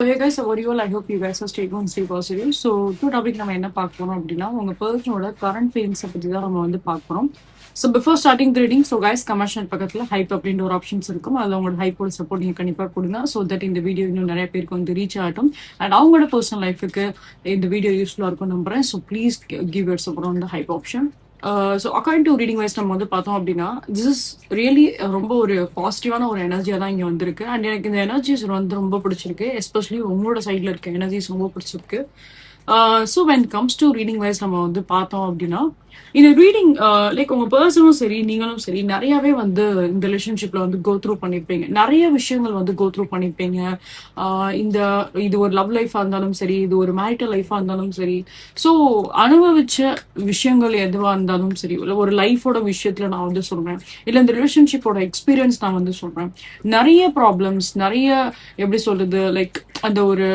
Hey guys, how are you all? I hope you guys are staying home, stay positive. So, two topic நம்ம என்ன பார்க்க போறோம் அப்படின்னா உங்க பர்சனோட கரண்ட் ஃபீலிங்ஸை பற்றி தான் நம்ம வந்து பார்க்க போறோம். So before starting threading so guys commercial பக்கத்தில் ஹைப் அப்படின்ற ஒரு ஆப்ஷன்ஸ் இருக்கும். அதில் உங்களோட ஹைப்போட சப்போர்ட் நீங்கள் கண்டிப்பாக கொடுங்க. ஸோ தட் இந்த வீடியோ இன்னும் நிறைய பேருக்கு வந்து ரீச் ஆகட்டும் அண்ட் அவங்களோட பர்சனல் லைஃபுக்கு இந்த வீடியோ யூஸ்ஃபுல்லாக இருக்கும் நம்புறேன். So please give your support on the hype option. So according to reading wise நம்ம வந்து பார்த்தோம் அப்படின்னா திஸ் இஸ் ரியலி ரொம்ப ஒரு பாசிட்டிவான ஒரு எனர்ஜியாக தான் இங்கே வந்திருக்கு. அண்ட் எனக்கு இந்த எனர்ஜிஸ் வந்து ரொம்ப பிடிச்சிருக்கு. எஸ்பெஷலி உங்களோட சைடில் இருக்க எனர்ஜிஸ் ரொம்ப பிடிச்சிருக்கு. So when comes to reading wise நம்ம வந்து பார்த்தோம் அப்படின்னா இந்த ரீடிங் லைக் உங்க பர்சனும் சரி நீங்களும் சரி நிறையவே வந்து இந்த ரிலேஷன்ஷிப்ல வந்து கோ த்ரூ பண்ணிருப்பீங்க. நிறைய விஷயங்கள் வந்து கோ த்ரூ பண்ணிருப்பீங்க. இது ஒரு லவ் லைஃபா இருந்தாலும் சரி, இது ஒரு மேரிட்டல் லைஃபா இருந்தாலும் சரி, ஸோ அனுபவிச்ச விஷயங்கள் எதுவா இருந்தாலும் சரி, ஒரு லைஃபோட விஷயத்துல நான் வந்து சொல்றேன், இல்ல இந்த ரிலேஷன்ஷிப்போட எக்ஸ்பீரியன்ஸ் நான் வந்து சொல்றேன். நிறைய ப்ராப்ளம்ஸ், நிறைய எப்படி சொல்றது, லைக் அந்த ஒரு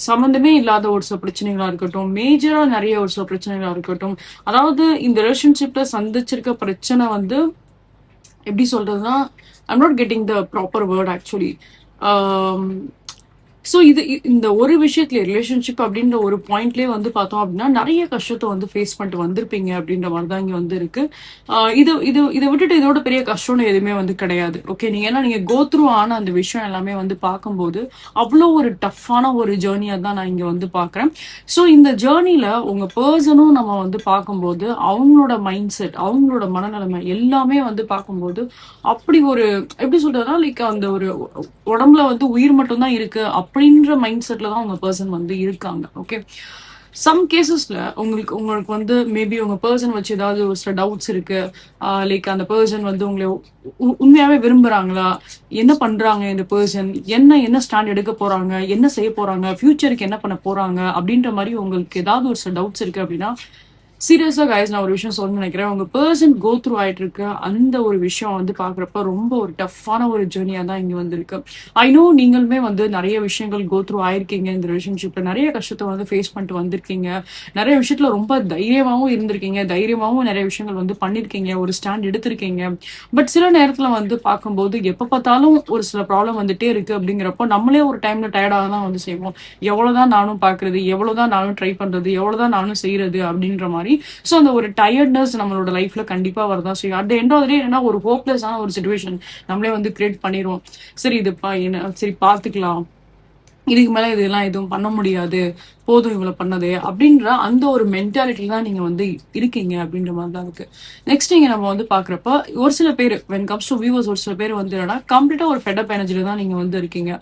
சம்பந்தமே இல்லாத ஒரு சில பிரச்சனைகளா இருக்கட்டும், மேஜரா நிறைய ஒரு சில பிரச்சனைகளா இருக்கட்டும், அதாவது இந்த ரிலேஷன்ஷிப்ல சந்திச்சிருக்க பிரச்சனை வந்து எப்படி சொல்றதுன்னா I'm not getting the proper word actually. So இந்த ஒரு விஷயத்துல ரிலேஷன்ஷிப் அப்படின்ற ஒரு பாயிண்ட்லேயே வந்து பார்த்தோம் அப்படின்னா நிறைய கஷ்டத்தை வந்து ஃபேஸ் பண்ணிட்டு வந்திருப்பீங்க அப்படின்ற மாதிரி தான் இங்கே வந்து இருக்கு. இதை விட்டுட்டு இதோட பெரிய கஷ்டம்னு எதுவுமே வந்து கிடையாது. ஓகே, ஏன்னா நீங்க கோ த்ரூ ஆன அந்த விஷயம் எல்லாமே வந்து பார்க்கும்போது அவ்வளோ ஒரு டஃப்பான ஒரு ஜேர்னியாக தான் நான் இங்கே வந்து பார்க்குறேன். ஸோ இந்த ஜேர்னியில் உங்க பர்சனும் நம்ம வந்து பார்க்கும்போது அவங்களோட மைண்ட் செட், அவங்களோட மனநிலைமை எல்லாமே வந்து பார்க்கும்போது அப்படி ஒரு எப்படி சொல்றதுன்னா லைக் அந்த ஒரு உடம்புல வந்து உயிர் மட்டும்தான் இருக்கு அப்படின்ற மைண்ட் செட்ல தான் உங்க பர்சன் வந்து இருக்காங்க. ஓகே, சம் கேசஸ்ல உங்களுக்கு வந்து மேபி உங்க பர்சன் வச்சு ஏதாவது ஒரு சில டவுட்ஸ் இருக்கு. லைக் அந்த பர்சன் வந்து உங்களை உண்மையாவே விரும்புறாங்களா, என்ன பண்றாங்க இந்த பர்சன், என்ன ஸ்டாண்ட் எடுக்க போறாங்க, என்ன செய்ய போறாங்க, ஃபியூச்சருக்கு என்ன பண்ண போறாங்க அப்படின்ற மாதிரி உங்களுக்கு ஏதாவது ஒரு சில டவுட்ஸ் இருக்கு அப்படின்னா சீரியஸா கைஸ் நான் ஒரு விஷயம் சொல்ல நினைக்கிறேன். உங்க பர்சன் கோ த்ரூ ஆயிட்டு இருக்க அந்த ஒரு விஷயம் வந்து பாக்குறப்ப ரொம்ப ஒரு டஃப்பான ஒரு ஜேர்னியா தான் இங்க வந்திருக்கு. ஐ நோ நீங்களுமே வந்து நிறைய விஷயங்கள் கோ த்ரூ ஆயிருக்கீங்க. இந்த ரிலேஷன்ஷிப்ல நிறைய கஷ்டத்தை வந்து ஃபேஸ் பண்ணிட்டு வந்திருக்கீங்க. நிறைய விஷயத்துல ரொம்ப தைரியமாவும் இருந்திருக்கீங்க, தைரியமாவும் நிறைய விஷயங்கள் வந்து பண்ணிருக்கீங்க, ஒரு ஸ்டாண்ட் எடுத்திருக்கீங்க. பட் சில நேரத்துல வந்து பார்க்கும்போது எப்ப பார்த்தாலும் ஒரு சில ப்ராப்ளம் வந்துட்டே இருக்கு அப்படிங்கிறப்போ நம்மளே ஒரு டைம்ல டயர்டாக தான் வந்து செய்வோம். எவ்வளவுதான் நானும் பாக்குறது, எவ்வளவுதான் நானும் ட்ரை பண்றது, எவ்வளவுதான் நானும் செய்யறது அப்படின்ற மாதிரி. சோ அந்த ஒரு டயர்ட்னஸ் நம்மளோட லைஃப்ல கண்டிப்பா வரதான் செய்யும். அட் எண்ட் ஆஃப் தி டே என்னன்னா ஒரு ஹோப்லெஸ்ஸான ஒரு சிச்சுவேஷன் நம்மளே வந்து கிரியேட் பண்ணிடுவோம். சரி இதுப்பா என்ன, சரி பாத்துக்கலாம், இதுக்கு மேல இதெல்லாம் எதுவும் பண்ண முடியாது, போதும் இவ்வளவு பண்ணதே அப்படின்ற அந்த ஒரு மென்டாலிட்டில தான் நீங்க வந்து இருக்கீங்க அப்படின்ற மாதிரி தான் இருக்கு. நெக்ஸ்ட் நீங்க நம்ம வந்து பாக்குறப்ப ஒரு சில பேர் வென் கம்ஸ் டு வியூவர்ஸ் ஒரு சில பேர் வந்து என்னன்னா கம்ப்ளீட்டா ஒரு ஃபெடப் எனர்ஜில தான் நீங்க வந்து இருக்கீங்க.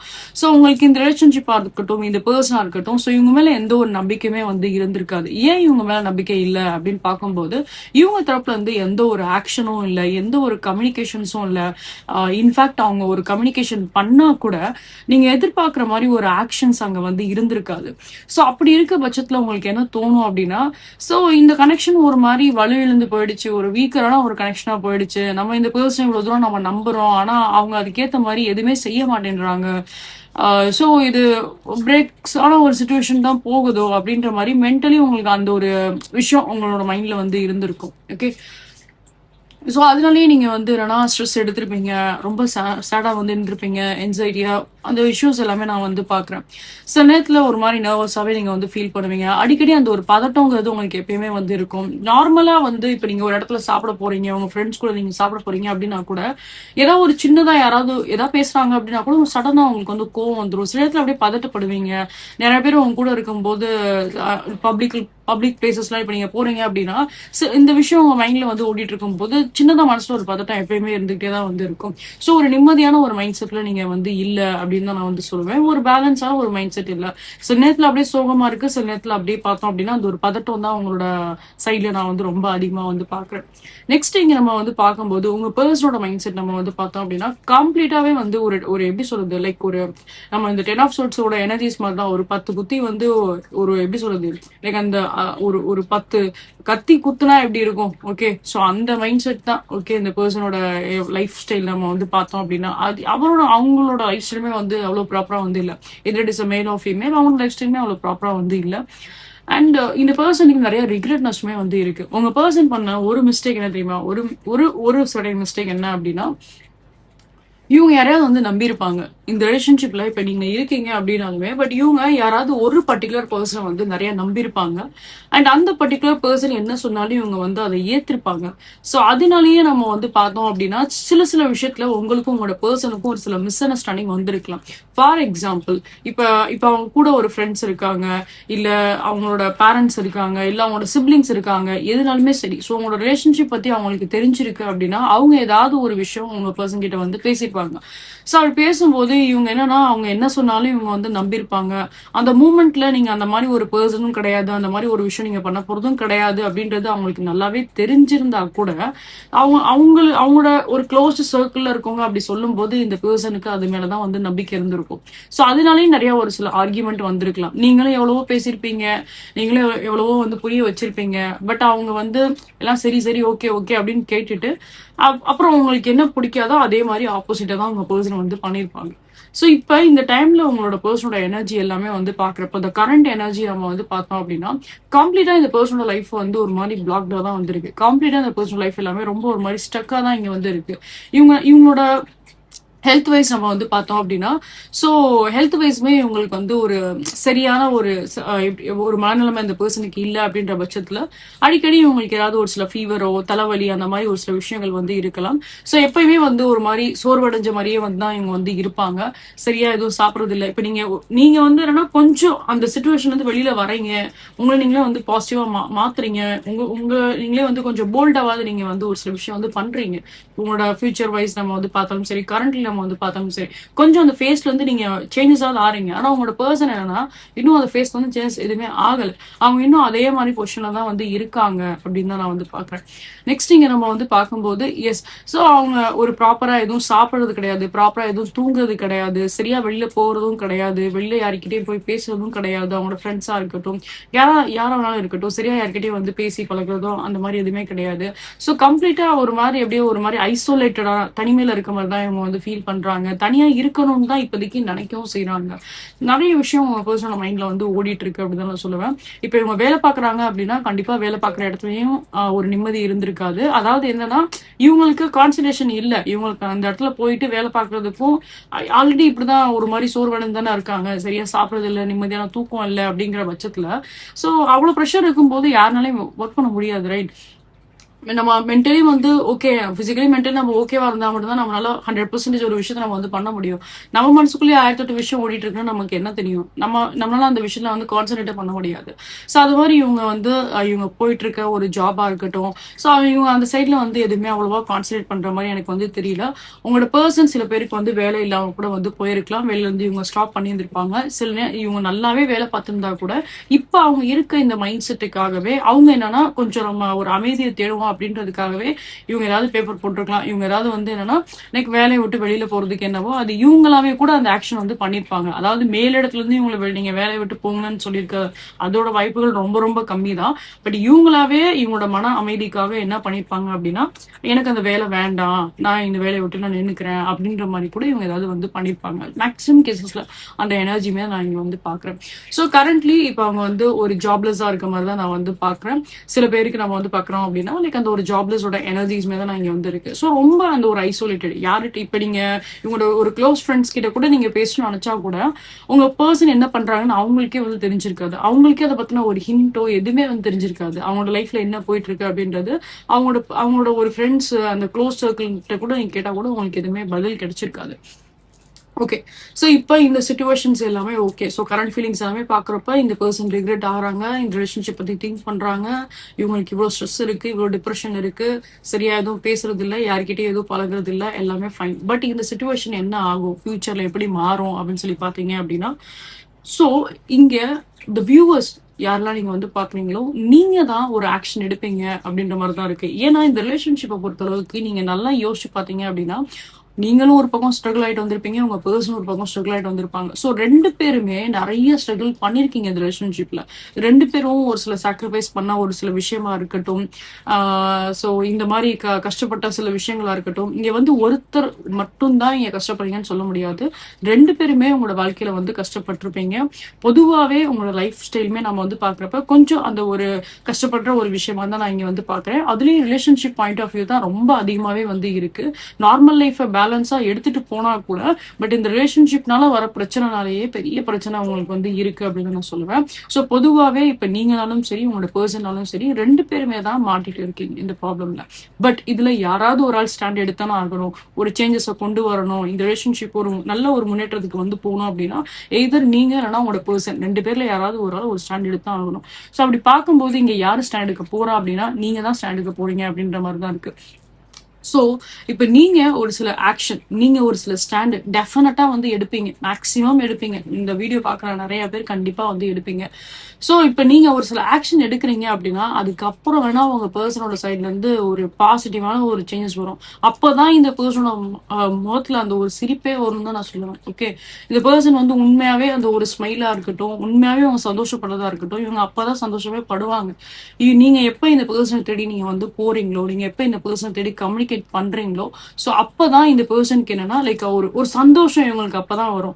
ஸோ உங்களுக்கு இந்த ரிலேஷன்ஷிப்பா இருக்கட்டும், இந்த பர்சனா இருக்கட்டும், ஸோ இவங்க மேல எந்த ஒரு நம்பிக்கையுமே வந்து இருந்திருக்காது. ஏன் இவங்க மேல நம்பிக்கை இல்லை அப்படின்னு பார்க்கும்போது இவங்க தரப்புல இருந்து எந்த ஒரு ஆக்ஷனும் இல்லை, எந்த ஒரு கம்யூனிகேஷன்ஸும் இல்லை. இன்ஃபேக்ட் அவங்க ஒரு கம்யூனிகேஷன் பண்ணா கூட நீங்க எதிர்பார்க்குற மாதிரி ஒரு ஆக்ஷன்ஸ் அங்க வந்து இருந்திருக்காது. ஸோ அப்படி இருக்க பட்சத்துல உங்களுக்கு என்ன தோணும் அப்படின்னா, ஸோ இந்த கனெக்ஷன் ஒரு மாதிரி வலுவிழந்து போயிடுச்சு, ஒரு வீக்கரான ஒரு கனெக்ஷனா போயிடுச்சு, நம்ம இந்த பர்சன் இவ்வளவு தூரம் நம்ம நம்புறோம், ஆனா அவங்க அதுக்கேற்ற மாதிரி எதுவுமே செய்ய மாட்டேன்றாங்க, ஸோ இது பிரேக்ஸ் ஆன ஒரு சுச்சுவேஷன் தான் போகுதோ அப்படின்ற மாதிரி மென்டலி உங்களுக்கு அந்த ஒரு விஷயம் உங்களோட மைண்ட்ல வந்து இருந்திருக்கும். ஓகே, ஸோ அதனாலேயே நீங்க வந்து என்னன்னா ஸ்ட்ரெஸ் எடுத்திருப்பீங்க, ரொம்ப சேடா வந்து இருந்திருப்பீங்க, என்சைட்டியா அந்த இஷ்யூஸ் எல்லாமே நான் வந்து பாக்குறேன். சில நேரத்துல ஒரு மாதிரி நர்வஸாவே நீங்க வந்து ஃபீல் பண்ணுவீங்க. அடிக்கடி அந்த ஒரு பதட்டங்கிறது உங்களுக்கு எப்பயுமே வந்து இருக்கும். நார்மலா வந்து இப்ப நீங்க ஒரு இடத்துல சாப்பிட போறீங்க, உங்க ஃப்ரெண்ட்ஸ் கூட நீங்க சாப்பிட போறீங்க அப்படின்னா கூட ஏதாவது ஒரு சின்னதா யாராவது ஏதாவது பேசுறாங்க அப்படின்னா கூட சடனா உங்களுக்கு வந்து கோவம் வந்துடும். சில நேரத்துல அப்படியே பதட்டப்படுவீங்க. நிறைய பேர் உங்க கூட இருக்கும்போது பப்ளிக் பிளேசஸ்லாம் இப்ப நீங்க போறீங்க அப்படின்னா இந்த விஷயம் உங்க மைண்ட்ல வந்து ஓடிட்டு இருக்கும் போது சின்னதா மனசுல ஒரு பதட்டம் எப்பயுமே இருந்துகிட்டே தான் வந்து இருக்கும். ஸோ ஒரு நிம்மதியான ஒரு மைண்ட் செட்ல நீங்க வந்து இல்ல அப்படின்னு தான் நான் வந்து சொல்லுவேன். ஒரு பேலன்ஸான ஒரு மைண்ட் செட் இல்ல. சில நேரத்துல அப்படியே சோகமா இருக்கு, சில நேரத்துல அப்படியே பார்த்தோம் அப்படின்னா அந்த ஒரு பதட்டம் தான் உங்களோட சைட்ல நான் வந்து ரொம்ப அதிகமா வந்து பாக்குறேன். நெக்ஸ்ட் இங்க நம்ம வந்து பார்க்கும்போது உங்க பர்சனோட மைண்ட் செட் நம்ம வந்து பார்த்தோம் அப்படின்னா கம்ப்ளீட்டாவே வந்து ஒரு ஒரு எப்படி சொல்றது, லைக் ஒரு நம்ம இந்த 10 ஆஃப் சோர்ட்ஸோட எனர்ஜிஸ் மாதிரி தான். ஒரு 10 குத்தி வந்து ஒரு எப்படி சொல்றது, லைக் அந்த ஒரு 10 கத்தி குத்துனா எப்படி இருக்கும். ஓகே, ஸோ அந்த மைண்ட் செட் தான். ஓகே, இந்த பர்சனோட லைஃப் ஸ்டைல் நம்ம வந்து பார்த்தோம் அப்படின்னா அது அவங்களோட லைஃப் ஸ்டைலுமே வந்து அவ்வளவு ப்ராப்பரா வந்து இல்லை. எது இட் இஸ் அ மேல் ஆஃப் ஃபீமேல், அவங்களோட லைஃப் ஸ்டைலுமே அவ்வளவு ப்ராப்பரா வந்து இல்லை. அண்ட் இந்த பர்சனுக்கு நிறைய ரிக்ரெட்னஸ்மே வந்து இருக்கு. உங்க பர்சன் பண்ண ஒரு மிஸ்டேக் என்ன தெரியுமா, ஒரு ஒரு ஒரு மிஸ்டேக் என்ன அப்படின்னா இவங்க யாரையாவது வந்து நம்பியிருப்பாங்க. இந்த ரிலேஷன்ஷிப்ல இப்ப நீங்க இருக்கீங்க அப்படின்னாலுமே பட் இவங்க யாராவது ஒரு பர்டிகுலர் பர்சனை வந்து நிறைய நம்பியிருப்பாங்க. அண்ட் அந்த பர்டிகுலர் பர்சன் என்ன சொன்னாலும் இவங்க வந்து அதை ஏத்திருப்பாங்க. ஸோ அதனாலயே நம்ம வந்து பார்த்தோம் அப்படின்னா சில சில விஷயத்துல உங்களுக்கும் உங்களோட பர்சனுக்கும் ஒரு சில மிஸ் அண்டர்ஸ்டாண்டிங் வந்திருக்கலாம். ஃபார் எக்ஸாம்பிள், இப்ப இப்ப அவங்க கூட ஒரு ஃப்ரெண்ட்ஸ் இருக்காங்க, இல்ல அவங்களோட பேரண்ட்ஸ் இருக்காங்க, இல்ல அவங்களோட சிப்ளிங்ஸ் இருக்காங்க, எதுனாலுமே சரி. ஸோ உங்களோட ரிலேஷன்ஷிப் பத்தி அவங்களுக்கு தெரிஞ்சிருக்கு அப்படின்னா அவங்க ஏதாவது ஒரு விஷயம் உங்க பர்சன் கிட்ட வந்து பேசியிருப்பாங்க. ஸோ அப்படி பேசும்போது இவங்க என்னன்னா அவங்க என்ன சொன்னாலும் இவங்க வந்து நம்பியிருப்பாங்க. அந்த மூமெண்ட்ல நீங்க அந்த மாதிரி ஒரு பர்சனும் கிடையாது, அந்த மாதிரி ஒரு விஷயம் நீங்க பண்ண போறதும் கிடையாது அப்படின்றது அவங்களுக்கு நல்லாவே தெரிஞ்சிருந்தா கூட அவங்களோட ஒரு க்ளோஸ்ட் சர்க்கிள்ல இருக்கவங்க அப்படி சொல்லும் போது இந்த பர்சனுக்கு அது மேலதான் வந்து நம்பிக்கை இருந்திருக்கும். ஸோ அதனாலயும் நிறைய ஒரு சில ஆர்கியூமெண்ட் வந்திருக்கலாம். நீங்களும் எவ்வளவோ பேசியிருப்பீங்க, நீங்களும் எவ்வளவோ வந்து புரிய வச்சிருப்பீங்க. பட் அவங்க வந்து எல்லாம் சரி சரி ஓகே ஓகே அப்படின்னு கேட்டுட்டு அப்புறம் உங்களுக்கு என்ன பிடிக்காதோ அதே மாதிரி ஆப்போசிட்டா தான் உங்க பர்சன் வந்து பண்ணியிருப்பாங்க. ஸோ இப்போ இந்த டைம்ல உங்களோட பர்சனோட எனர்ஜி எல்லாமே வந்து பாக்குறப்ப இந்த கரண்ட் எனர்ஜி நம்ம வந்து பார்த்தோம் அப்படின்னா கம்ப்ளீட்டா இந்த பர்சனோட லைஃப் வந்து ஒரு மாதிரி பிளாக்டா தான் வந்திருக்கு. கம்ப்ளீட்டா இந்த பர்சனல் லைஃப் எல்லாமே ரொம்ப ஒரு மாதிரி ஸ்டக்கா தான் இங்க வந்து இருக்கு. இவங்களோட ஹெல்த் வைஸ் நம்ம வந்து பார்த்தோம் அப்படின்னா ஸோ ஹெல்த் வைஸ்மே உங்களுக்கு வந்து ஒரு சரியான ஒரு மனநிலைமை இந்த பர்சனுக்கு இல்லை அப்படின்ற பட்சத்துல அடிக்கடி உங்களுக்கு ஏதாவது ஒரு சில ஃபீவரோ தலைவலி அந்த மாதிரி ஒரு சில விஷயங்கள் வந்து இருக்கலாம். ஸோ எப்பயுமே வந்து ஒரு மாதிரி சோர்வடைஞ்ச மாதிரியே வந்து தான் இவங்க வந்து இருப்பாங்க. சரியா எதுவும் சாப்பிட்றது இல்லை. இப்போ நீங்க வந்து என்னன்னா கொஞ்சம் அந்த சுச்சுவேஷன் வந்து வெளியில வரீங்க, உங்களை நீங்களே வந்து பாசிட்டிவா மாத்துறீங்க, நீங்களே வந்து கொஞ்சம் போல்டாவது நீங்க வந்து ஒரு சில விஷயம் வந்து பண்றீங்க. உங்களோட ஃபியூச்சர் வைஸ் நம்ம வந்து பார்த்தாலும் சரி, கரண்ட்ல நம்ம வந்து பார்த்தாலும் சரி, கொஞ்சம் அந்த ஃபேஸ்ல வந்து நீங்க சேஞ்சஸ் ஆகுது ஆறீங்க. ஆனா உங்களோட பர்சன் என்னன்னா இன்னும் அந்த ஃபேஸ்ல வந்து சேஞ்சஸ் எதுவுமே ஆகல. அவங்க இன்னும் அதே மாதிரி பொசிஷன்ல தான் வந்து இருக்காங்க அப்படின்னு தான் நான் வந்து பாக்குறேன். நெக்ஸ்ட் இங்க நம்ம வந்து பார்க்கும்போது எஸ், ஸோ அவங்க ஒரு ப்ராப்பரா எதுவும் சாப்பிடுறது கிடையாது, ப்ராப்பரா எதுவும் தூங்குறது கிடையாது, சரியா வெளியில போறதும் கிடையாது, வெளியில யாருக்கிட்டையும் போய் பேசுறதும் கிடையாது. அவங்களோட ஃப்ரெண்ட்ஸா இருக்கட்டும், யாராவது இருக்கட்டும், சரியா யார்கிட்டயும் வந்து பேசி பழகுறதும் அந்த மாதிரி எதுவுமே கிடையாது. ஸோ கம்ப்ளீட்டா ஒரு மாதிரி எப்படியோ ஒரு மாதிரி ஐசோலேட்டடா தனிமையில இருக்க மாதிரி தான் இவங்க வந்து ஃபீல் பண்றாங்க. தனியா இருக்கணும்னு தான் இப்போதைக்கு நினைக்கவும் செய்யறாங்க. நிறைய விஷயம் உங்க பர்சனல் மைண்ட்ல வந்து ஓடிட்டு இருக்கு அப்படின்னு நான் சொல்லுவேன். இப்ப இவங்க வேலை பாக்குறாங்க அப்படின்னா கண்டிப்பா வேலை பார்க்குற இடத்துலயும் ஒரு நிம்மதி இருந்திருக்காது. அதாவது என்னன்னா இவங்களுக்கு கான்சன்ட்ரேஷன் இல்ல. இவங்களுக்கு அந்த இடத்துல போயிட்டு வேலை பார்க்கறதுக்கும் ஆல்ரெடி இப்படிதான் ஒரு மாதிரி சோர்வடைந்து தானே இருக்காங்க. சரியா சாப்பிடறது இல்லை, நிம்மதியான தூக்கம் இல்லை அப்படிங்கிற பட்சத்துல சோ அவ்வளவு ப்ரெஷர் இருக்கும்போது யாருனாலையும் ஒர்க் பண்ண முடியாது, ரைட்? நம்ம மென்டலி வந்து ஓகே, பிசிக்கலி மென்டலி நம்ம ஓகேவா இருந்தா மட்டும் தான் நம்மளால 100% ஒரு விஷயத்த நம்ம வந்து பண்ண முடியும். நம்ம மனசுக்குள்ளேயே 1008 விஷயம் ஓடிட்டு இருக்குன்னு நமக்கு என்ன தெரியும்? நம்மளால அந்த விஷயத்துல வந்து கான்சென்ட்ரேட் பண்ண முடியாது. ஸோ அது மாதிரி இவங்க வந்து இவங்க போயிட்டு இருக்க ஒரு ஜாபா இருக்கட்டும், ஸோ இவங்க அந்த சைட்ல வந்து எதுவுமே அவ்வளவா கான்சென்ட்ரேட் பண்ற மாதிரி எனக்கு வந்து தெரியல. உங்களோட பர்சன் சில பேருக்கு வந்து வேலை இல்லாம கூட வந்து போயிருக்கலாம், வெளியில இருந்து இவங்க ஸ்டாப் பண்ணியிருந்திருப்பாங்க. சில நேரம் இவங்க நல்லாவே வேலை பார்த்திருந்தா கூட இப்ப அவங்க இருக்க இந்த மைண்ட் செட்டுக்காகவே அவங்க என்னன்னா கொஞ்சம் நம்ம ஒரு அமைதியை தேடுவோம் அப்படின்றதுக்காகவே இவங்க ஏதாவது பேப்பர் போட்டிருக்கலாம். இவங்க ஏதாவது வந்து என்னன்னா எனக்கு வேலையை விட்டு வெளியில போறதுக்கு என்னவோ அது இவங்களாவே கூட அந்த ஆக்ஷன் வந்து பண்ணிருப்பாங்க. அதாவது மேலிடத்துல இருந்து இவங்களை நீங்க வேலையை விட்டு போங்கன்னு சொல்லியிருக்க அதோட வாய்ப்புகள் ரொம்ப ரொம்ப கம்மி தான். பட் இவங்களாவே இவங்களோட மன அமைதிக்காக என்ன பண்ணிருப்பாங்க அப்படின்னா எனக்கு அந்த வேலை வேண்டாம், நான் இந்த வேலையை விட்டு நான் நின்னுக்கிறேன் அப்படின்ற மாதிரி கூட இவங்க ஏதாவது வந்து பண்ணிருப்பாங்க. மேக்சிமம் கேசஸ்ல அந்த எனர்ஜியுமே நான் இங்க வந்து பாக்குறேன். ஸோ கரண்ட்லி இப்ப அவங்க வந்து ஒரு ஜாப்லெஸ்ஸா இருக்க மாதிரி தான் நான் வந்து பாக்குறேன். சில பேருக்கு நம்ம வந்து பாக்குறோம் அப்படின்னா லைக் அந்த ஒரு ஜாப்லெஸோட எனர்ஜிஸ்மே தான் நான் இங்க வந்து இருக்கு. ஸோ ரொம்ப அந்த ஒரு ஐசோலேட்டட் யார்கிட்ட இப்ப நீங்க இவங்களோட ஒரு க்ளோஸ் ஃப்ரெண்ட்ஸ் கிட்ட கூட நீங்க பேசணும்னு நினைச்சா கூட உங்க பர்சன் என்ன பண்றாங்கன்னு அவங்களுக்கே வந்து தெரிஞ்சிருக்காது. அவங்களுக்கே அதை பத்தின ஒரு ஹிண்டோ எதுவுமே வந்து தெரிஞ்சிருக்காது. அவங்களோட லைஃப்ல என்ன போயிட்டு இருக்கு அப்படின்றது அவங்களோட ஒரு ஃப்ரெண்ட்ஸ் அந்த க்ளோஸ் சர்க்கிள் கிட்ட கூட நீங்க கேட்டா கூட உங்களுக்கு எதுவுமே பதில் கிடைச்சிருக்காது. ஓகே, ஸோ இப்போ இந்த சிச்சுவேஷன்ஸ் எல்லாமே ஓகே. ஸோ கரண்ட் ஃபீலிங்ஸ் எல்லாமே பார்க்குறப்ப இந்த பர்சன் ரிக்ரெட் ஆகிறாங்க, இந்த ரிலேஷன்ஷிப் பற்றி திங்க் பண்ணுறாங்க, இவங்களுக்கு இவ்வளோ ஸ்ட்ரெஸ் இருக்குது, இவ்வளோ டிப்ரெஷன் இருக்குது, சரியா எதுவும் பேசுறது இல்லை, யார்கிட்டயும் எதுவும் பழகிறது இல்லை, எல்லாமே ஃபைன். பட் இந்த சிச்சுவேஷன் என்ன ஆகும், ஃபியூச்சரில் எப்படி மாறும் அப்படின்னு சொல்லி பார்த்தீங்க அப்படின்னா ஸோ இங்கே த வியூவர்ஸ் யாரெல்லாம் நீங்க வந்து பாக்குறீங்களோ நீங்க தான் ஒரு ஆக்ஷன் எடுப்பீங்க அப்படின்ற மாதிரி தான் இருக்கு. ஏன்னா இந்த ரிலேஷன்ஷிப்பை பொறுத்தளவுக்கு நீங்க நல்லா யோசிச்சு பாத்தீங்க அப்படின்னா நீங்களும் ஒரு பக்கம் ஸ்ட்ரகிள் ஆயிட்டு வந்திருப்பீங்க, உங்க பர்சன் ஒரு பக்கம் ஸ்ட்ரகிள் ஆயிட்டு வந்திருப்பாங்க. ஸோ ரெண்டு பேருமே நிறைய ஸ்ட்ரகிள் பண்ணிருக்கீங்க இந்த ரிலேஷன்ஷிப்ல. ரெண்டு பேரும் ஒரு சில சாக்ரிஃபைஸ் பண்ண ஒரு சில விஷயமா இருக்கட்டும், ஸோ இந்த மாதிரி கஷ்டப்பட்ட சில விஷயங்களா இருக்கட்டும், இங்க வந்து ஒருத்தர் மட்டும்தான் இங்க கஷ்டப்படுறீங்கன்னு சொல்ல முடியாது. ரெண்டு பேருமே உங்களோட வாழ்க்கையில வந்து கஷ்டப்பட்டிருப்பீங்க. பொதுவாகவே உங்களோட லைஃப் ஸ்டைலுமே நம்ம வந்து பாக்குறப்ப கொஞ்சம் அந்த ஒரு கஷ்டப்படுற ஒரு விஷயமா தான் நான் இங்க வந்து பாக்குறேன். அதுலயும் ரிலேஷன்ஷிப் பாயிண்ட் ஆஃப் வியூ தான் ரொம்ப அதிகமாவே வந்து இருக்கு. நார்மல் லைஃபை பேலன்ஸா எடுத்துட்டு போனா கூட பட் இந்த ரிலேஷன்ஷிப்னால வர பிரச்சனைனாலேயே பெரிய பிரச்சனை அவங்களுக்கு வந்து இருக்கு அப்படின்னு நான் சொல்லுவேன். ஸோ பொதுவாகவே இப்ப நீங்களாலும் சரி உங்களோட பர்சனாலும் சரி 2 பேருமே தான் மாட்டிட்டு இருக்கீங்க இந்த ப்ராப்ளம்ல. பட் இதுல யாராவது ஒரு ஆள் ஸ்டாண்ட் எடுத்தானே ஆகணும், ஒரு சேஞ்சஸை கொண்டு வரணும், இந்த ரிலேஷன்ஷிப் ஒரு நல்ல ஒரு முன்னேற்றத்துக்கு வந்து போகணும் அப்படின்னா எய்தர் நீங்க இல்லைன்னா உங்களோட பர்சன் 2 பேர்ல யாராவது ஒரு ஆள் ஒரு ஸ்டாண்ட் எடுத்தான் ஆகணும். ஸோ அப்படி பார்க்கும்போது இங்க யாரு ஸ்டாண்ட் எடுக்க போறா அப்படின்னா நீங்க தான் ஸ்டாண்ட் எடுக்க போறீங்க அப்படின்ற மாதிரி தான் இருக்கு. ஸோ இப்போ நீங்க ஒரு சில ஆக்ஷன், நீங்க ஒரு சில ஸ்டாண்டு டெஃபினட்டா வந்து எடுப்பீங்க, மேக்சிமம் எடுப்பீங்க. இந்த வீடியோ பார்க்குற நிறைய பேர் கண்டிப்பா வந்து எடுப்பீங்க. ஸோ இப்போ நீங்க ஒரு சில ஆக்ஷன் எடுக்கிறீங்க அப்படின்னா அதுக்கப்புறம் வேணா உங்க பர்சனோட சைட்ல இருந்து ஒரு பாசிட்டிவான ஒரு சேஞ்சஸ் வரும். அப்போதான் இந்த பர்சனோட முகத்துல அந்த ஒரு சிரிப்பே வரும் தான் நான் சொல்லுவேன். ஓகே, இந்த பர்சன் வந்து உண்மையாவே அந்த ஒரு ஸ்மைலா இருக்கட்டும், உண்மையாவே அவங்க சந்தோஷப்படுறதா இருக்கட்டும், இவங்க அப்பதான் சந்தோஷமே படுவாங்க. நீங்க எப்ப இந்த பர்சனை தேடி நீங்க வந்து போறீங்களோ, நீங்க எப்ப இந்த பர்சனை தேடி கம்யூனிகேட் பண்றீங்களோ, சோ அப்பதான் இந்த பர்சனுக்கு என்னன்னா லைக் ஒரு சந்தோஷம் இவங்களுக்கு அப்பதான் வரும்.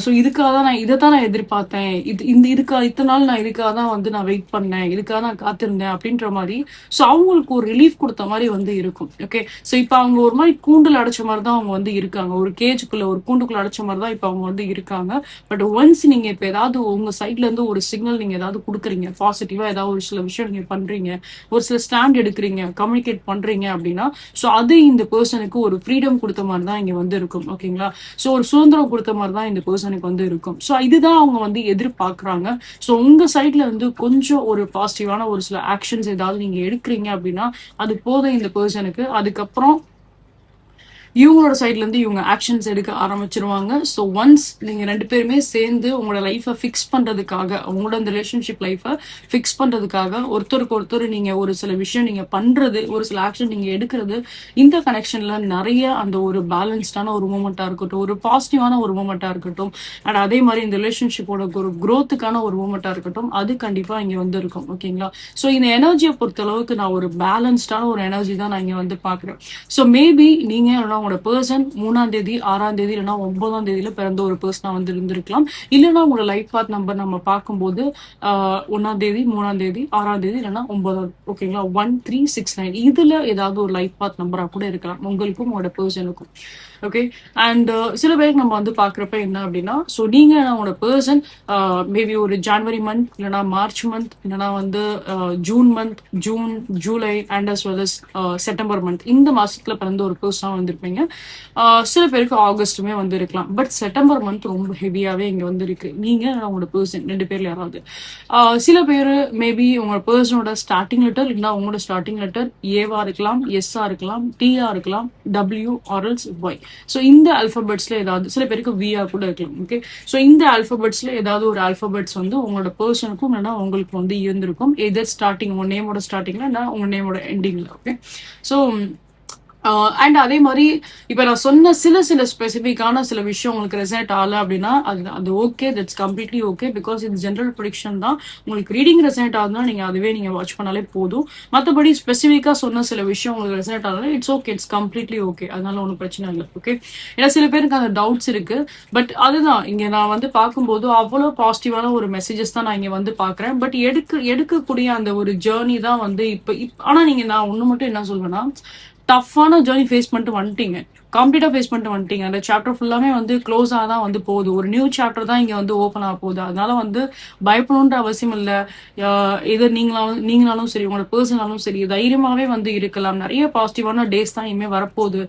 சோ இதுக்காக தான் நான் இதைத்தான் நான் எதிர்பார்த்தேன், இத்தனை நாள் நான் இதுக்காக தான் வந்து நான் வெயிட் பண்ணேன், இதுக்காக நான் காத்திருந்தேன் அப்படின்ற மாதிரி. சோ அவங்களுக்கு ஒரு ரிலீஃப் கொடுத்த மாதிரி வந்து இருக்கும். ஓகே, சோ இப்ப அவங்க ஒரு மாதிரி கூண்டுல அடைச்ச மாதிரி தான் அவங்க வந்து இருக்காங்க, ஒரு கேஜுக்குள்ள ஒரு கூண்டுக்குள்ள அடைச்ச மாதிரி தான் இப்ப அவங்க வந்து இருக்காங்க. பட் ஒன்ஸ் நீங்க இப்ப ஏதாவது உங்க சைட்ல இருந்து ஒரு சிக்னல் நீங்க ஏதாவது கொடுக்குறீங்க, பாசிட்டிவா ஏதாவது ஒரு சில விஷயம் நீங்க பண்றீங்க, ஒரு சில ஸ்டாண்ட் எடுக்கிறீங்க, கம்யூனிகேட் பண்றீங்க அப்படின்னா ஸோ அது இந்த பர்சனுக்கு ஒரு ஃப்ரீடம் கொடுத்த மாதிரி தான் இங்க வந்து இருக்கும். ஓகேங்களா, ஸோ ஒரு சுதந்திரம் கொடுத்த மாதிரி தான் இந்த பர்சனுக்கு வந்து இருக்கும். ஸோ இதுதான் அவங்க வந்து எதிர்பார்க்குறாங்க. ஸோ உங்க சைட்ல வந்து கொஞ்சம் ஒரு பாசிட்டிவான ஒரு சில ஆக்ஷன்ஸ் ஏதாவது நீங்க எடுக்கிறீங்க அப்படின்னா அது போதும் இந்த பர்சனுக்கு. அதுக்கப்புறம் இவங்களோட சைட்ல இருந்து இவங்க ஆக்ஷன்ஸ் எடுக்க ஆரம்பிச்சிருவாங்க. ஸோ ஒன்ஸ் நீங்க 2 பேருமே சேர்ந்து உங்களோட லைஃபை ஃபிக்ஸ் பண்றதுக்காக, உங்களோட இந்த ரிலேஷன்ஷிப் லைஃபை ஃபிக்ஸ் பண்றதுக்காக ஒருத்தருக்கு ஒருத்தர் நீங்க ஒரு சில விஷயம் நீங்க பண்றது, ஒரு சில ஆக்ஷன் நீங்க எடுக்கிறது, இந்த கனெக்ஷன்ல நிறைய அந்த ஒரு பேலன்ஸ்டான ஒரு மூமெண்டா இருக்கட்டும், ஒரு பாசிட்டிவான ஒரு மூமெண்டா இருக்கட்டும், அண்ட் அதே மாதிரி இந்த ரிலேஷன்ஷிப்போட ஒரு க்ரோத்துக்கான ஒரு மூமெண்டா இருக்கட்டும், அது கண்டிப்பா இங்க வந்து இருக்கும். ஓகேங்களா, ஸோ இந்த எனர்ஜியை பொறுத்த அளவுக்கு நான் ஒரு பேலன்ஸ்டான ஒரு எனர்ஜி தான் நான் இங்க வந்து பாக்குறேன். ஸோ மேபி நீங்க உங்களோட பர்சன் 3ஆம் தேதி 6ஆம் தேதி இல்லைன்னா 9ஆம் தேதியில பிறந்த ஒரு பர்சனா வந்து இருந்திருக்கலாம். இல்லைன்னா உங்களோட லைஃப் பாத் நம்பர் நம்ம பார்க்கும்போது 1ஆம் தேதி 3ஆம் தேதி 6ஆம் தேதி இல்லைன்னா 9ஆம், ஓகேங்களா, 1 3 6 9 இதுல ஏதாவது ஒரு லைஃப் பாத் நம்பரா கூட இருக்கலாம் உங்களுக்கும் உங்களோட பர்சனுக்கும். ஓகே, அண்ட் சில பேருக்கு நம்ம வந்து பாக்குறப்ப என்ன அப்படின்னா, ஸோ நீங்க உங்களோட பர்சன் மேபி ஒரு ஜான்வரி மந்த் இல்லைன்னா மார்ச் மந்த் இல்லைன்னா வந்து June month, June July and as well as September month இந்த மாசத்துல பிறந்த ஒரு பர்சனா வந்திருப்பீங்க. சில பேருக்கு ஆகஸ்ட்டுமே வந்து இருக்கலாம். பட் செப்டம்பர் மந்த் ரொம்ப ஹெவியாவே இங்க வந்து இருக்கு. நீங்க உங்களோட பர்சன் 2 பேர்ல யாராவது சில பேர் மேபி உங்களோட பர்சனோட ஸ்டார்டிங் லெட்டர் இல்லைன்னா உங்களோட ஸ்டார்டிங் லெட்டர் ஏவா இருக்கலாம், எஸ்ஆ இருக்கலாம், டிஆ இருக்கலாம், டபிள்யூ ஆர்எல்ஸ் ஒய். ஸோ இந்த ஆல்பபெட்ஸ்ல ஏதாவது, சில பேருக்கு விஆ கூட இருக்கலாம். ஓகே, ஸோ இந்த ஆல்பபெட்ஸ்ல ஏதாவது ஒரு ஆல்பபெட்ஸ் வந்து உங்களோட பர்சனுக்கும் இல்லைன்னா உங்களுக்கு வந்து இருந்திருக்கும். எதர் ஸ்டார்டிங் உங்க நேமோட ஸ்டார்டிங்ல இல்லைன்னா உங்க நேமோட எண்டிங்ல. ஓகே, ஸோ அண்ட் அதே மாதிரி இப்ப நான் சொன்ன சில ஸ்பெசிபிக்கான சில விஷயம் உங்களுக்கு ரெசனேட் ஆகல அப்படின்னா அது okay, that's completely okay. Because இது ஜென்ரல் ப்ரெடிக்ஷன் தான். உங்களுக்கு ரீடிங் ரெசனேட் ஆகுதுன்னா நீங்க அதுவே நீங்க வாட்ச் பண்ணாலே போதும். மற்றபடி ஸ்பெசிஃபிக்கா சொன்ன சில விஷயம் உங்களுக்கு ரெசனேட் ஆகல, it's okay, it's completely okay. அதனால ஒன்றும் பிரச்சனை இல்லை. ஓகே, ஏன்னா சில பேருக்கு அந்த டவுட்ஸ் இருக்கு. பட் அதுதான் இங்க நான் வந்து பார்க்கும்போது அவ்வளோ பாசிட்டிவான ஒரு மெசேஜஸ் தான் நான் இங்க வந்து பாக்குறேன். பட் எடுக்கக்கூடிய அந்த ஒரு ஜேர்னி தான் வந்து ஆனா நான் ஒண்ணு மட்டும் என்ன சொல்வேன்னா, டஃப்பான ஜேர்னி ஃபேஸ் பண்ணிட்டு வந்துட்டீங்க, கம்ப்ளீட்டா ஃபேஸ் பண்ணிட்டு வந்துட்டீங்க. அந்த சாப்டர் ஃபுல்லாமே வந்து க்ளோஸ் ஆதான் வந்து போகுது. ஒரு நியூ சாப்டர் தான் இங்க வந்து ஓப்பன் ஆக போகுது. அதனால வந்து பயப்படணுன்ற அவசியம் இல்லை. இது நீங்களாலும் சரி உங்களோட பர்சனாலும் சரி தைரியமாவே வந்து இருக்கலாம். நிறைய பாசிட்டிவான டேஸ் தான் இனிமே வரப்போகுது.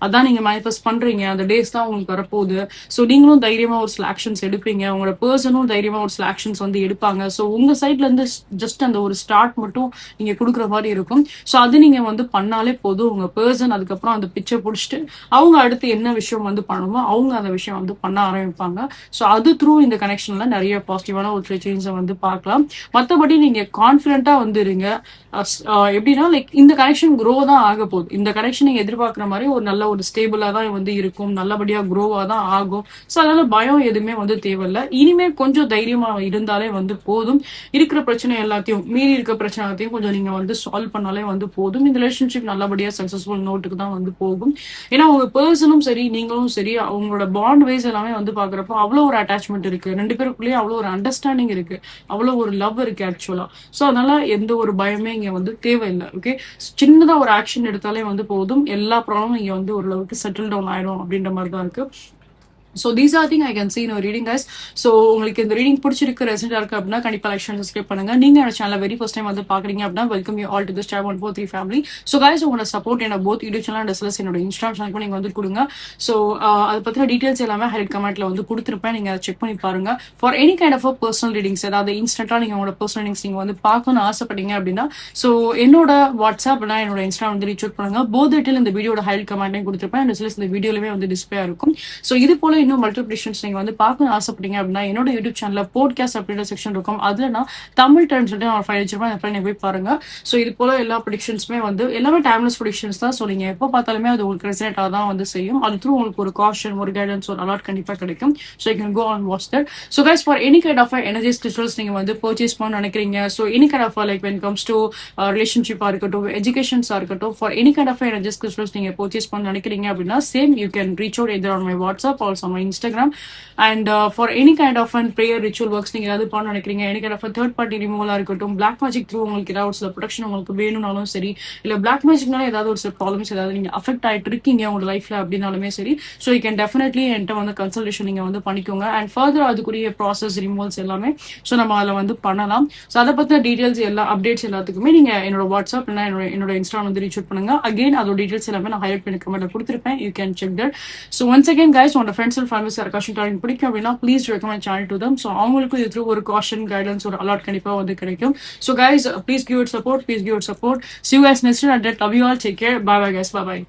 அதான் நீங்க மேனிஃபெஸ்ட் பண்றீங்க, அந்த டேஸ் தான் உங்களுக்கு வரப்போகுது. ஸோ நீங்களும் தைரியமா ஒரு சில ஆக்ஷன்ஸ் எடுப்பீங்க, உங்களோட பர்சனும் தைரியமா ஒரு சில ஆக்ஷன்ஸ் வந்து எடுப்பாங்க. ஸோ உங்க சைட்ல இருந்து ஜஸ்ட் அந்த ஒரு ஸ்டார்ட் மட்டும் நீங்க கொடுக்குற மாதிரி இருக்கும். ஸோ அது நீங்க வந்து பண்ணாலே போதும். உங்க பர்சன் அதுக்கப்புறம் அந்த பிச்சை பிடிச்சிட்டு அவங்க அடுத்து என்ன விஷயம் வந்து பண்ணணுமோ அவங்க அந்த விஷயம் வந்து பண்ண ஆரம்பிப்பாங்க. ஸோ அது த்ரூ இந்த கனெக்ஷன்ல நிறைய பாசிட்டிவான ஒரு சேஞ்சை வந்து பார்க்கலாம். மற்றபடி நீங்க கான்ஃபிடென்ட்டா வந்து இருங்க. எப்படின்னா லைக் இந்த கனெக்ஷன் க்ரோ தான் ஆக போகுது. இந்த கனெக்ஷன் நீங்க எதிர்பார்க்குற மாதிரி ஒரு நல்ல ஒரு ஸ்டேபிளா தான் வந்து இருக்கும், நல்லபடியா க்ரோவா தான் ஆகும். ஸோ அதனால பயம் எதுவுமே வந்து தேவையில்லை. இனிமே கொஞ்சம் தைரியமா இருந்தாலே வந்து போதும். இருக்கிற பிரச்சனை எல்லாத்தையும் மீறி இருக்க பிரச்சனை எல்லாத்தையும் கொஞ்சம் நீங்க வந்து சால்வ் பண்ணாலே வந்து போதும். இந்த ரிலேஷன்ஷிப் நல்லபடியா சக்சஸ்ஃபுல் நோட்டுக்கு தான் வந்து போகும். ஏன்னா உங்க ஒரு பர்சனும் சரி நீங்களும் சரி அவங்களோட பாண்ட் வைஸ் எல்லாமே வந்து பாக்குறப்போ அவ்வளவு ஒரு அட்டாச்மெண்ட் இருக்கு, ரெண்டு பேருக்குள்ளேயே அவ்வளவு ஒரு அண்டர்ஸ்டாண்டிங் இருக்கு, அவ்வளவு ஒரு லவ் இருக்கு ஆக்சுவலா. சோ அதனால எந்த ஒரு பயமே இங்க வந்து தேவையில்லை. ஓகே, சின்னதா ஒரு ஆக்ஷன் எடுத்தாலே வந்து போதும், எல்லா ப்ராப்ளமும் இங்க வந்து ஓரளவுக்கு செட்டில் டவுன் ஆயிடும் அப்படின்ற மாதிரி தான் இருக்கு. So these are thing I can see in your reading guys. So உங்களுக்கு இந்த ரீடிங் பிடிச்சிருக்கு, ரெசென்டா இருக்கு அப்படின்னா கண்டிப்பா லைக் அண்ட் சப்ஸ்கிரைப் பண்ணுங்க. நீங்க என்னோட சேனல் வெரி ஃபர்ஸ்ட் டைம் வந்து பாக்குறீங்க அப்படின்னா welcome you all to this Tribe 143 family. So guys உங்களோட சப்போர்ட் என்ன both YouTube channel and SLS என்னோட இன்ஸ்டாகிராம் சேனலுக்கு நீங்க வந்து கொடுங்க. ஸோ அதை பத்தின டீடைல்ஸ் எல்லாமே ஹைலைட் கமெண்ட்ல வந்து கொடுத்துருப்பேன், நீங்க செக் பண்ணி பாருங்க. For any kind of personal readings, அதாவது இன்ஸ்டன்டா நீங்க உங்களோட பர்சனல் ரீடிங்ஸ் நீங்க வந்து பார்க்கணும்னு ஆசைப்பட்டீங்க அப்படின்னா ஸோ என்னோட வாட்ஸ்அப் என்னோட இன்ஸ்டாகிராம் வந்து ரீச் அவுட் பண்ணுங்க. போத் டீடைல் இந்த வீடியோட ஹைலைட் கமெண்ட்டையும் கொடுத்துருப்பேன், அண்ட் எஸ்எல்எஸ் இந்த வீடியோலவே வந்து டிஸ்பிளே இருக்கும். ஸோ இது போல இன்னும் மல்டிபிளிகேஷன்ஸ் நீங்க வந்து பார்க்கணும்னு ஆசைப்பட்டீங்க அப்படின்னா என்னோட யூடியூப் சேனல்ல போட்காஸ்ட் அப்படின்ற செக்ஷன் இருக்கும், அதுல நான் தமிழ் டர்ன் சொல்லிட்டு நான் ஃபைல் வச்சிருப்பேன், அந்த ஃபைல் போய் பாருங்க. ஸோ இது போல எல்லா ப்ரெடிக்ஷன்ஸுமே வந்து எல்லாமே டைம்லெஸ் ப்ரெடிக்ஷன்ஸ் தான். ஸோ நீங்க எப்போ பார்த்தாலுமே அது உங்களுக்கு ரெசனேட்டாக தான் வந்து செய்யும். அது த்ரூ உங்களுக்கு ஒரு காஷன், ஒரு கைடன்ஸ், ஒரு அலர்ட் கண்டிப்பா கிடைக்கும். So you can go and watch that. So guys for any kind of energies crystals நீங்க வந்து பர்ச்சேஸ் பண்ண நினைக்கிறீங்க, so any kind of like when comes to ரிலேஷன்ஷிப்பா இருக்கட்டும், எஜுகேஷன்ஸா இருக்கட்டும், for any kind of energies crystals நீங்க பர்ச்சேஸ் பண்ண நினைக்கிறீங்க அப்படின்னா same you can reach out either on my WhatsApp also my Instagram. And for any kind of and prayer ritual works நீங்க ஏதாவது பண்ண நினைக்கிறீங்க, any kind of third party ரிமூவலா இருக்கட்டும், பிளாக் மேஜிக் த்ரூ உங்களுக்கு ஏதாவது சில ப்ரொடக்ஷன் உங்களுக்கு வேணும்னாலும் சரி, இல்ல பிளாக் மேஜிக்னால ஏதாவது ஒரு சில ப்ராப்ளம்ஸ் ஏதாவது நீங்க அஃபெக்ட் ஆயிட்டு இருக்கீங்க உங்க லைஃப்ல அப்படின்னாலுமே சரி, ஸோ யூ கேன் டெஃபினெட்லி என்கிட்ட வந்து கன்சல்டேஷன் நீங்க வந்து பண்ணிக்கோங்க. அண்ட் ஃபர்தர் அதுக்குரிய ப்ராசஸ் ரிமூவல்ஸ் எல்லாமே ஸோ நம்ம அதில் வந்து பண்ணலாம். ஸோ அதை பத்தின டீடைல்ஸ் எல்லா அப்டேட்ஸ் எல்லாத்துக்குமே நீங்க என்னோட வாட்ஸ்அப் என்னோட இன்ஸ்டாகிராம் வந்து ரீச் அவுட் பண்ணுங்க. அகைன் அதோட டீடைல்ஸ் எல்லாமே நான் ஹைலைட் பண்ணி கமெண்ட்ல கொடுத்துருப்பேன், you can check that. So once again guys உங்களோட ஃப்ரெண்ட்ஸ் அண்ட் ஃபேமிலிஸ் யாருக்காச்சும் டார்கெட் பிடிக்கும் அப்படின்னா please recommend channel to them. So அவங்களுக்கும் இது த்ரூ ஒரு காஷன், கைடன்ஸ், ஒரு அலர்ட் கண்டிப்பா வந்து கிடைக்கும். So guys please give it support, please give it support. See you guys next time. Love you all. Take care. Bye bye guys. Bye bye.